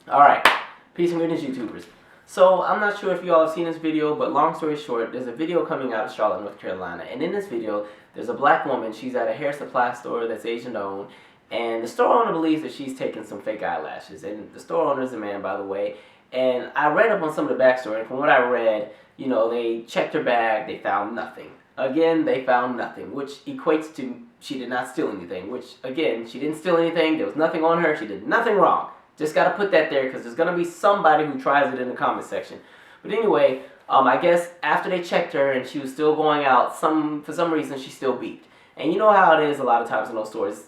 Alright, peace and greetings, YouTubers. So, I'm not sure if you all have seen this video, but long story short, there's a video coming out of Charlotte, North Carolina. And in this video, there's a black woman. She's at a hair supply store that's Asian owned. And the store owner believes that she's taking some fake eyelashes. And the store owner is a man, by the way. And I read up on some of the backstory. And from what I read, you know, they checked her bag. They found nothing. Again, they found nothing, which equates to she did not steal anything. Which, again, she didn't steal anything. There was nothing on her. She did nothing wrong. Just got to put that there because there's going to be somebody who tries it in the comment section. But anyway, I guess after they checked her and she was still going out, for some reason she still beeped. And you know how it is a lot of times in those stores.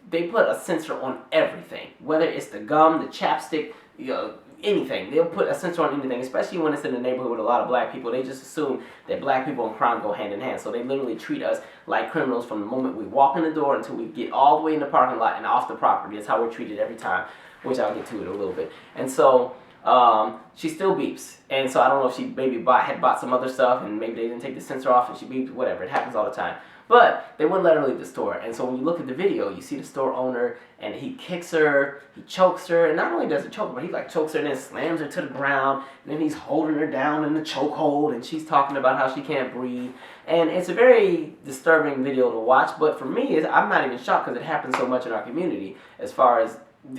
They put a sensor on everything. Whether it's the gum, the chapstick, you know, anything. They'll put a sensor on anything, especially when it's in a neighborhood with a lot of black people. They just assume that black people and crime go hand in hand. So they literally treat us like criminals from the moment we walk in the door until we get all the way in the parking lot and off the property. That's how we're treated every time, which I'll get to it a little bit. And so she still beeps. And so I don't know if she maybe had bought some other stuff and maybe they didn't take the sensor off and she beeped, whatever. It happens all the time. But they wouldn't let her leave the store. And so when you look at the video, you see the store owner and he kicks her, he chokes her, and not only does he choke her, but he like chokes her and then slams her to the ground, and then he's holding her down in the chokehold and she's talking about how she can't breathe. And it's a very disturbing video to watch, but for me, I'm not even shocked because it happens so much in our community as far as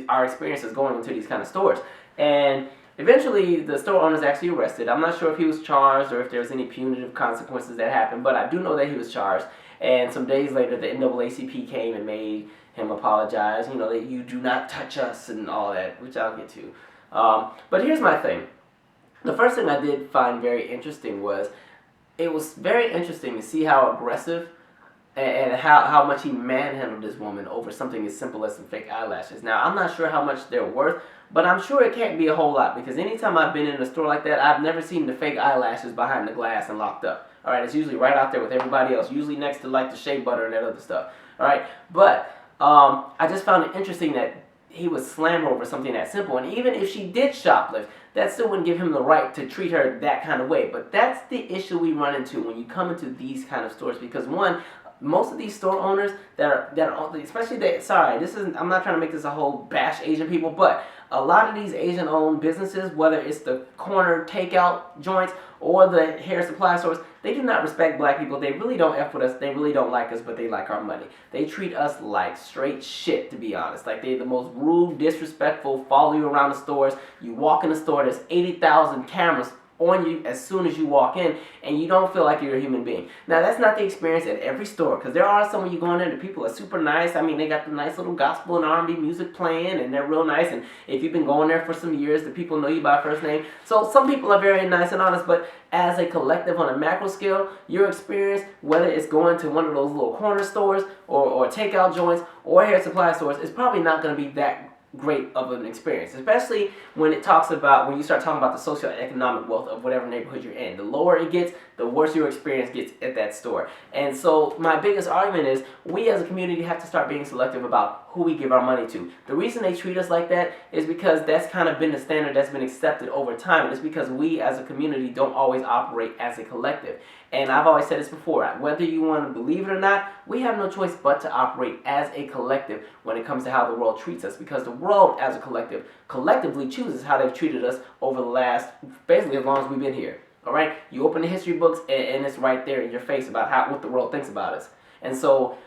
our experiences going into these kind of stores. And eventually, the store owner is actually arrested. I'm not sure if he was charged or if there was any punitive consequences that happened, but I do know that he was charged. And some days later, the NAACP came and made him apologize, you know, that you do not touch us and all that, which I'll get to. But here's my thing. The first thing I did find very interesting was, it was very interesting to see how aggressive and how much he manhandled this woman over something as simple as some fake eyelashes. Now, I'm not sure how much they're worth, but I'm sure it can't be a whole lot, because anytime I've been in a store like that, I've never seen the fake eyelashes behind the glass and locked up. Alright, it's usually right out there with everybody else, usually next to like the shea butter and that other stuff. Alright, but I just found it interesting that he would slam her over something that simple. And even if she did shoplift, that still wouldn't give him the right to treat her that kind of way. But that's the issue we run into when you come into these kind of stores, because one, most of these store owners that are especially I'm not trying to make this a whole bash Asian people, but a lot of these Asian owned businesses, whether it's the corner takeout joints or the hair supply stores, they do not respect black people. They really don't F with us. They really don't like us, but they like our money. They treat us like straight shit, to be honest. Like, they're the most rude, disrespectful, follow you around the stores. You walk in the store, there's 80,000 cameras on you as soon as you walk in, and you don't feel like you're a human being. Now, that's not the experience at every store, because there are some when you go in there, the people are super nice. I mean, they got the nice little gospel and R&B music playing, and they're real nice, and if you've been going there for some years, the people know you by first name. So some people are very nice and honest, but as a collective on a macro scale, your experience, whether it's going to one of those little corner stores or takeout joints or hair supply stores, is probably not going to be that great of an experience, especially when you start talking about the socioeconomic wealth of whatever neighborhood you're in. The lower it gets, the worse your experience gets at that store. And so my biggest argument is, we as a community have to start being selective about who we give our money to. The reason they treat us like that is because that's kind of been the standard that's been accepted over time, and it's because we as a community don't always operate as a collective. And I've always said this before, whether you want to believe it or not, we have no choice but to operate as a collective when it comes to how the world treats us, because the world as a collective collectively chooses how they've treated us over the last, basically as long as we've been here. Alright? You open the history books and it's right there in your face about what the world thinks about us. And so,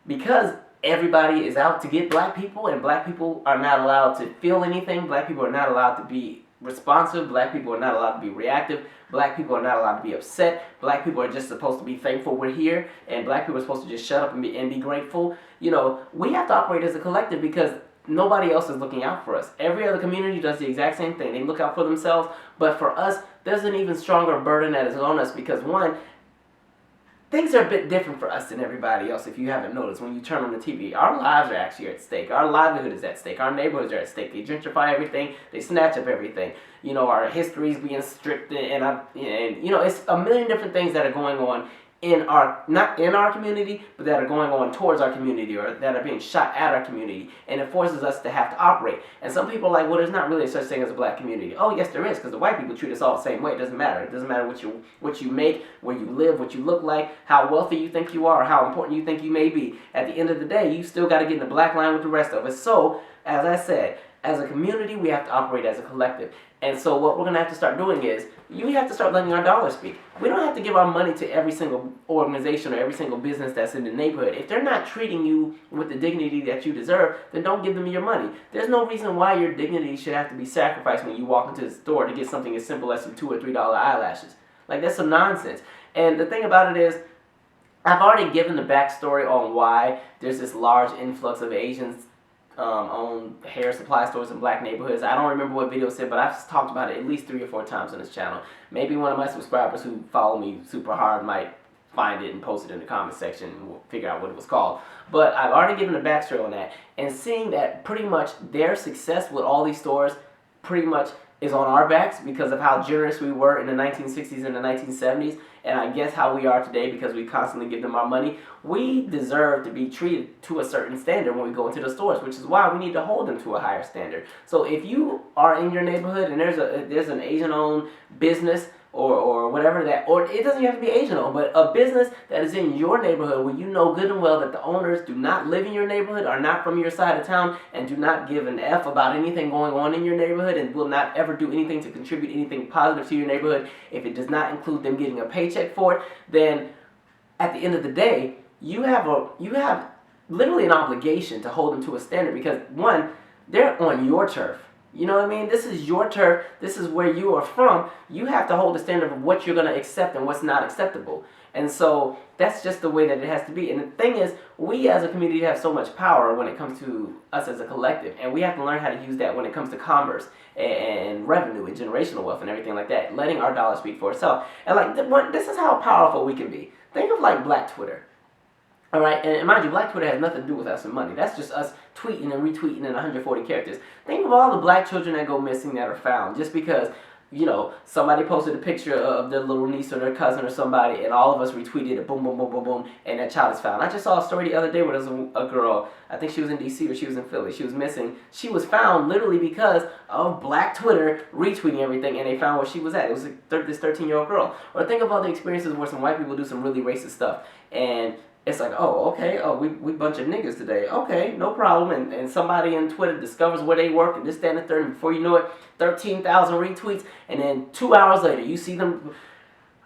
because everybody is out to get black people, and black people are not allowed to feel anything, black people are not allowed to be responsive, black people are not allowed to be reactive, black people are not allowed to be upset, black people are just supposed to be thankful we're here, and black people are supposed to just shut up and be grateful. You know, we have to operate as a collective because nobody else is looking out for us. Every other community does the exact same thing. They look out for themselves, but for us, there's an even stronger burden that is on us, because one, things are a bit different for us than everybody else. If you haven't noticed, when you turn on the TV, our lives are actually at stake. Our livelihood is at stake. Our neighborhoods are at stake. They gentrify everything. They snatch up everything. You know, our history is being stripped, and you know, it's a million different things that are going on not in our community, but that are going on towards our community, or that are being shot at our community, and it forces us to have to operate. And some people are like, well, there's not really such thing as a black community. Oh, yes, there is, because the white people treat us all the same way. It doesn't matter. It doesn't matter what you make, where you live, what you look like, how wealthy you think you are, or how important you think you may be. At the end of the day, you still got to get in the black line with the rest of us. So, as I said, as a community, we have to operate as a collective. And so what we're going to have to start doing is, we have to start letting our dollars speak. We don't have to give our money to every single organization or every single business that's in the neighborhood. If they're not treating you with the dignity that you deserve, then don't give them your money. There's no reason why your dignity should have to be sacrificed when you walk into the store to get something as simple as some $2 or $3 eyelashes. Like, that's some nonsense. And the thing about it is, I've already given the backstory on why there's this large influx of Asians on hair supply stores in black neighborhoods. I don't remember what video said, but I've talked about it at least 3 or 4 times on this channel. Maybe one of my subscribers who follow me super hard might find it and post it in the comment section and we'll figure out what it was called. But I've already given the backstory on that, and seeing that pretty much their success with all these stores pretty much is on our backs because of how generous we were in the 1960s and the 1970s, and I guess how we are today because we constantly give them our money. We deserve to be treated to a certain standard when we go into the stores, which is why we need to hold them to a higher standard. So if you are in your neighborhood and there's an Asian-owned business or whatever that, or it doesn't have to be Asian-owned, but a business that is in your neighborhood where you know good and well that the owners do not live in your neighborhood, are not from your side of town, and do not give an F about anything going on in your neighborhood, and will not ever do anything to contribute anything positive to your neighborhood, if it does not include them getting a paycheck for it, then at the end of the day, you have literally an obligation to hold them to a standard because, one, they're on your turf. You know what I mean? This is your turf. This is where you are from. You have to hold the standard of what you're going to accept and what's not acceptable. And so that's just the way that it has to be. And the thing is, we as a community have so much power when it comes to us as a collective. And we have to learn how to use that when it comes to commerce and revenue and generational wealth and everything like that. Letting our dollar speak for itself. And like, this is how powerful we can be. Think of like Black Twitter. All right, and mind you, Black Twitter has nothing to do with us and money. That's just us tweeting and retweeting in 140 characters. Think of all the black children that go missing that are found just because, you know, somebody posted a picture of their little niece or their cousin or somebody, and all of us retweeted it, boom, boom, boom, boom, boom, and that child is found. I just saw a story the other day where there was a girl, I think she was in D.C. or she was in Philly, she was missing. She was found literally because of Black Twitter retweeting everything, and they found where she was at. It was this 13-year-old girl. Or think of all the experiences where some white people do some really racist stuff, and it's like, oh, okay, oh, we bunch of niggas today. Okay, no problem. And somebody on Twitter discovers where they work and this, that, and the third. And before you know it, 13,000 retweets. And then 2 hours later, you see them.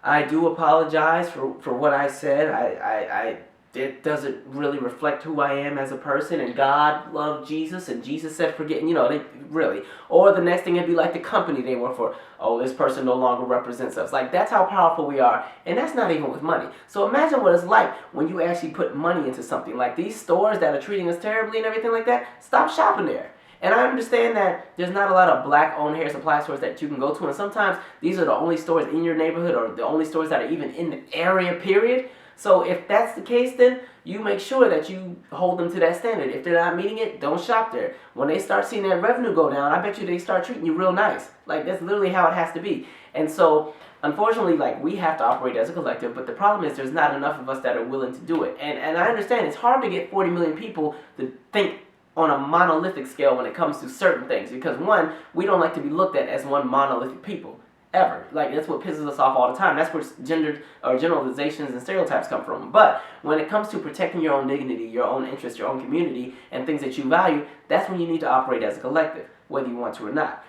I do apologize for what I said. It doesn't really reflect who I am as a person. And God loved Jesus. And Jesus said forget. You know, they really. Or the next thing it'd be like the company they work for. Oh, this person no longer represents us. Like, that's how powerful we are. And that's not even with money. So imagine what it's like when you actually put money into something. Like these stores that are treating us terribly and everything like that, stop shopping there. And I understand that there's not a lot of black-owned hair supply stores that you can go to. And sometimes these are the only stores in your neighborhood or the only stores that are even in the area, period. So if that's the case, then you make sure that you hold them to that standard. If they're not meeting it, don't shop there. When they start seeing that revenue go down, I bet you they start treating you real nice. Like, that's literally how it has to be. And so, unfortunately, like, we have to operate as a collective, but the problem is there's not enough of us that are willing to do it. And I understand it's hard to get 40 million people to think on a monolithic scale when it comes to certain things. Because, one, we don't like to be looked at as one monolithic people. Ever. Like, that's what pisses us off all the time. That's where gendered or generalizations and stereotypes come from. But when it comes to protecting your own dignity, your own interests, your own community, and things that you value, that's when you need to operate as a collective, whether you want to or not.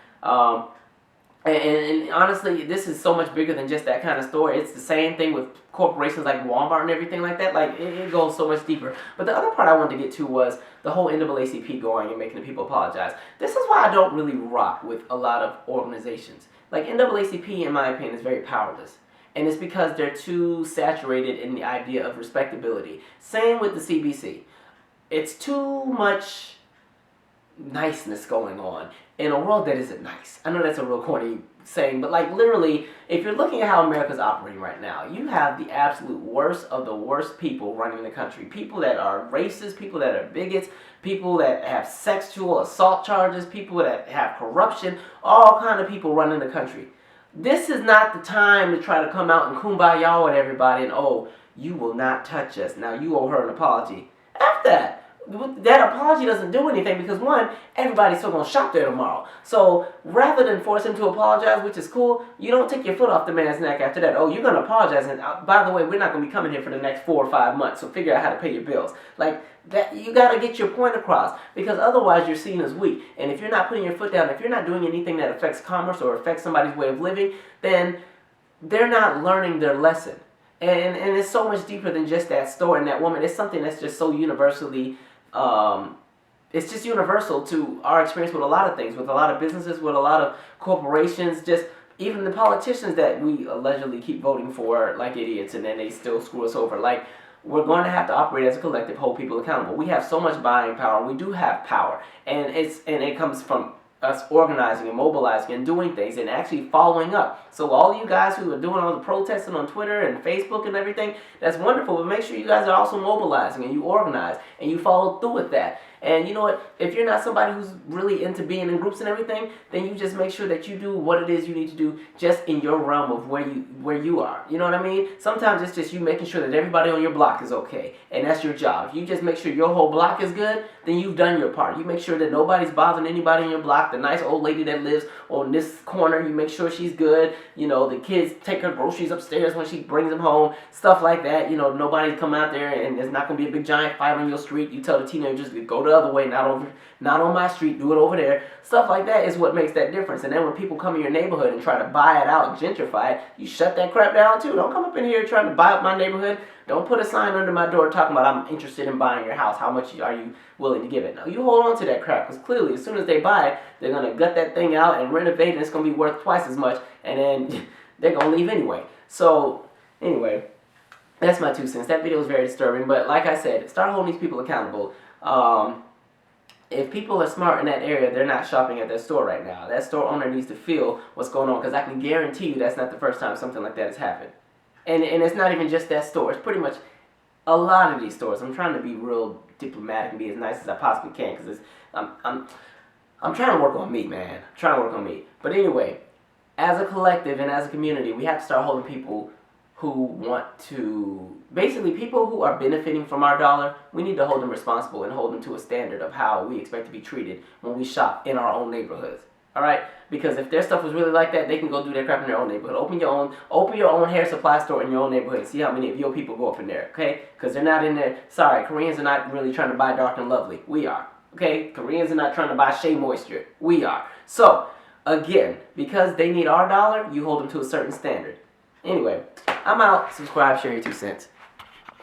And honestly, this is so much bigger than just that kind of store. It's the same thing with corporations like Walmart and everything like that. Like, it goes so much deeper. But the other part I wanted to get to was the whole NAACP going and making the people apologize. This is why I don't really rock with a lot of organizations. Like, NAACP, in my opinion, is very powerless. And it's because they're too saturated in the idea of respectability. Same with the CBC. It's too much niceness going on in a world that isn't nice. I know that's a real corny saying, but like, literally, if you're looking at how America's operating right now, you have the absolute worst of the worst people running the country. People that are racist, people that are bigots, people that have sexual assault charges, people that have corruption, all kind of people running the country. This is not the time to try to come out and kumbaya with everybody and, oh, you will not touch us. Now, you owe her an apology. F that. that apology doesn't do anything because one, everybody's still gonna shop there tomorrow. So rather than force him to apologize, which is cool, you don't take your foot off the man's neck after that. Oh, you're gonna apologize, and by the way, we're not gonna be coming here for the next 4 or 5 months. So figure out how to pay your bills. Like that, you gotta get your point across because otherwise you're seen as weak. And if you're not putting your foot down, if you're not doing anything that affects commerce or affects somebody's way of living, then they're not learning their lesson. And it's so much deeper than just that store and that woman. It's something that's just so universally, it's just universal to our experience with a lot of things, with a lot of businesses, with a lot of corporations, just even the politicians that we allegedly keep voting for like idiots and then they still screw us over. Like, we're going to have to operate as a collective, hold people accountable. We have so much buying power. We do have power. And it comes from us organizing and mobilizing and doing things and actually following up. So all you guys who are doing all the protesting on Twitter and Facebook and everything, that's wonderful, but make sure you guys are also mobilizing and you organize and you follow through with that. And you know what, if you're not somebody who's really into being in groups and everything, then you just make sure that you do what it is you need to do just in your realm of where you are. You know what I mean? Sometimes it's just you making sure that everybody on your block is okay, and that's your job. If you just make sure your whole block is good, then you've done your part. You make sure that nobody's bothering anybody in your block. The nice old lady that lives on this corner, you make sure she's good. You know, the kids take her groceries upstairs when she brings them home, stuff like that. You know, nobody's come out there and there's not going to be a big giant fight on your street. You tell the teenagers to go the other way, not on my street, do it over there. Stuff like that is what makes that difference. And then when people come in your neighborhood and try to buy it out, gentrify it, you shut that crap down too. Don't come up in here trying to buy up my neighborhood. Don't put a sign under my door talking about I'm interested in buying your house. How much are you willing to give it? No, you hold on to that crap because clearly as soon as they buy it, they're going to gut that thing out and renovate and it's going to be worth twice as much and then they're going to leave anyway. So anyway, that's my 2 cents. That video is very disturbing, but like I said, start holding these people accountable. If people are smart in that area, they're not shopping at that store right now. That store owner needs to feel what's going on because I can guarantee you that's not the first time something like that has happened. And it's not even just that store. It's pretty much a lot of these stores. I'm trying to be real diplomatic and be as nice as I possibly can because I'm trying to work on me, man. I'm trying to work on me. But anyway, as a collective and as a community, we have to start holding people who want to, basically people who are benefiting from our dollar, we need to hold them responsible and hold them to a standard of how we expect to be treated when we shop in our own neighborhoods. Alright? Because if their stuff was really like that, they can go do their crap in their own neighborhood. Open your own hair supply store in your own neighborhood and see how many of your people go up in there, okay? Because they're not in there. Sorry, Koreans are not really trying to buy Dark and Lovely. We are. Okay? Koreans are not trying to buy Shea Moisture. We are. So, again, because they need our dollar, you hold them to a certain standard. Anyway, I'm out. Subscribe, share your 2 cents.